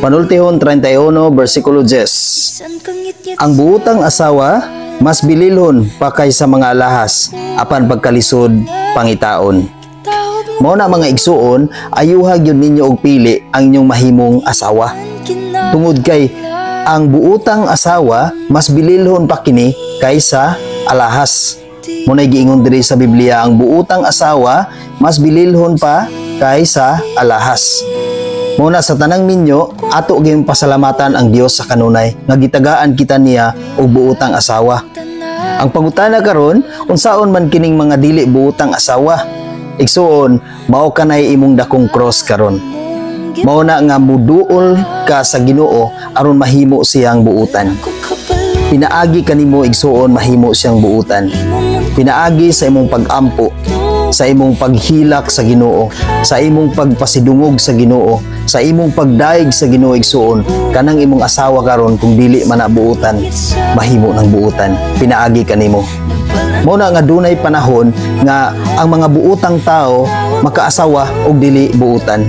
Panultihon 31 versikulo 10. Ang buotang asawa mas bililhon pa kaysa mga alahas apan pagkalisod pangitaon. Mao na mga igsuon, ayuhag yun ninyo og pili ang inyong mahimong asawa. Tungod kay ang buotang asawa mas bililhon pa kini kaysa alahas. Munay giingon diri sa Biblia, ang buotang asawa mas bililhon pa kaysa alahas. Muna sa tanang ninyo, ato gyud pasalamatan ang Dios sa kanunay nga gitagaan kita niya og buotang asawa. Ang pangutana karon, unsaon man kining mga dili buotang asawa? Igsuon, mao kanay imong dakong cross karon. Mao na nga muduol ka sa Ginoo aron mahimo siyang buutan. Pinaagi kanimo igsuon mahimo siyang buutan. Pinaagi sa imong pag-ampo, sa imong paghilak sa Ginoo, sa imong pagpasidungog sa Ginoo, sa imong pagdaig sa Ginoo igsuon, kanang imong asawa karon kung dili man na buutan, mahimo ng buutan. Pinaagi kanimo. Mao na nga dunay panahon nga ang mga buotang tao makaasawa og dili buutan.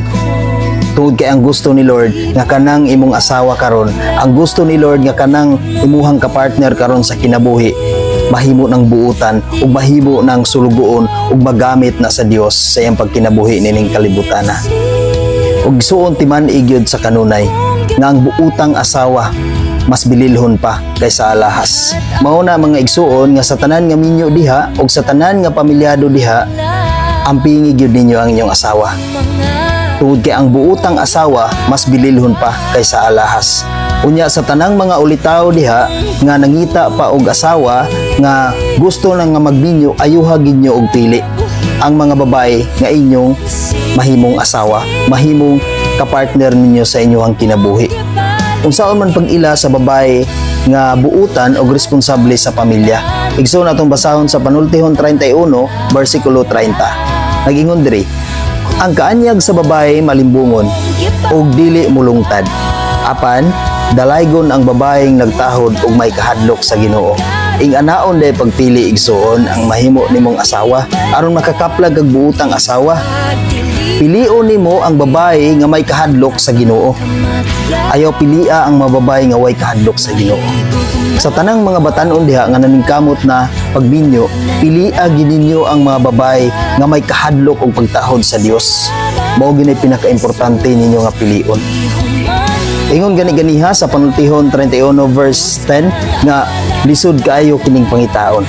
Tungod kay ang gusto ni Lord nga kanang imong asawa karon, ang gusto ni Lord nga kanang imuhang kapartner karon sa kinabuhi, mahimo ng buutan ug mahimo ng sulugoon ug magamit na sa Dios sa iyang pagkinabuhi nining kalibutan. Ug suon timan igyod sa kanunay nga ang buotang asawa mas bililhon pa kaysa alahas. Mao na mga igsuon nga sa tanan nga minyo diha ug sa tanan nga pamilyado diha, ampingi gyud ninyo ang inyong asawa. Tungod kay ang buotang asawa mas bililhon pa kaysa alahas. Unya sa tanang mga ulitaw diha nga nangita pa og asawa nga gusto lang nga magminyo, ayuha gid nyo og pili ang mga babae nga inyong mahimong asawa, mahimong kapartner ninyo sa inyong kinabuhi. Unsaon man pag-ila sa babae nga buutan og responsable sa pamilya. Igsoon natong basahon sa Panultihon 31 versikulo 30. Nagingon diri, ang kaanyag sa babae malimbungon og dili mulungtad. Apan dalaygon ang babaeng nagtahod og may kahadlok sa Ginoo. Ing anaon day pagpili igsoon ang mahimo nimong asawa aron makakaplag og buotang asawa. Pilion nimo ang babae nga may kahadlok sa Ginoo. Ayaw pilia ang mga babae nga way kahadlok sa Ginoo. Sa tanang mga batan-on diha nga naningkamot na pagbinyo, pilia gid ninyo ang mga babae nga may kahadlok og pagtahod sa Dios. Mao gini pinakaimportante ninyo nga pilion. Ingon gani-ganiha sa Panultihon 31 verse 10 nga lisod kaayo kining pangitaon.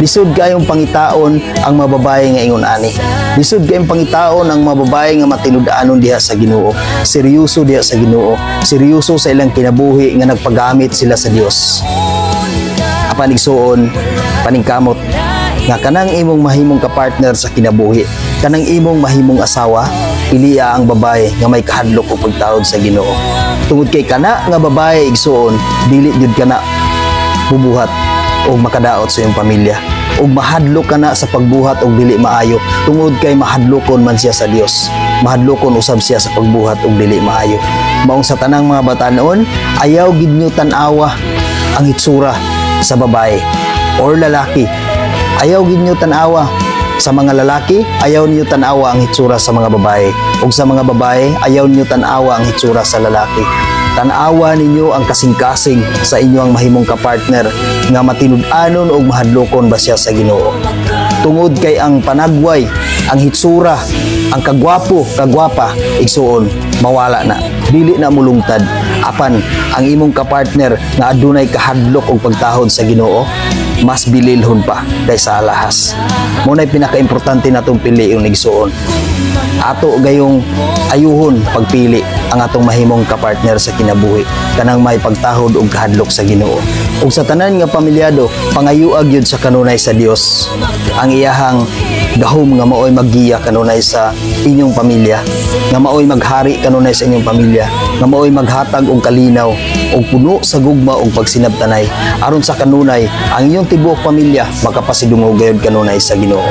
Lisod kayong pangitaon ang mga babae nga ingon ani. Lisod kayong pangitaon ang mga babae nga matinud-anon diha sa Ginoo. Seryoso diha sa Ginoo. Seryoso sa ilang kinabuhi nga nagpagamit sila sa Dios. Apan igsuon, paningkamot nga kanang imong mahimong kapartner sa kinabuhi, kanang imong mahimong asawa, piliya ang babae nga may kahadlok o pagtawad sa Ginoo. Tungod kay kana nga babae igsuon, dili gyud kana bubuhat o makadaot sa iyong pamilya. O mahadlok ka na sa pagbuhat o dili maayo, tungod kay mahadlokon man siya sa Dios. Mahadlokon usab siya sa pagbuhat o dili maayo. Maong sa tanang mga batanon, ayaw gid nyo tanawa ang hitsura sa babae or lalaki. Ayaw gid nyo tanawa sa mga lalaki, ayaw niyo tanawa ang hitsura sa mga babae. O sa mga babae, ayaw niyo tanawa ang hitsura sa lalaki. Tanawa ninyo ang kasing-kasing sa inyong mahimong kapartner nga matinud-anon o mahadlokon ba siya sa Ginoo. Tungod kay ang panagway, ang hitsura, ang kagwapo, kagwapa, igsuon, mawala na. Dili na mulungtad. Apan, ang imong kapartner nga adunay kahadlok o pagtahod sa Ginoo, mas bililhon pa kaysa alahas. Muna'y pinaka-importante natong piliing igsuon. Ato gayong ayuhon pagpili ang atong mahimong kapartner sa kinabuhi, kanang may pagtahod og kahadlok sa Ginoo. Ug sa tanan nga pamilyado, pangayuag yun sa kanunay sa Dios. Ang iyahang gahom nga maoy maggiya kanunay sa inyong pamilya, nga maoy maghari kanunay sa inyong pamilya, nga maoy maghatag og kalinaw og puno sa gugma og pagsinabtanay aron sa kanunay ang inyong tibuok pamilya makapasidungog gayud kanunay sa Ginoo.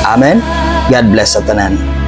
Amen. God bless sa tanan.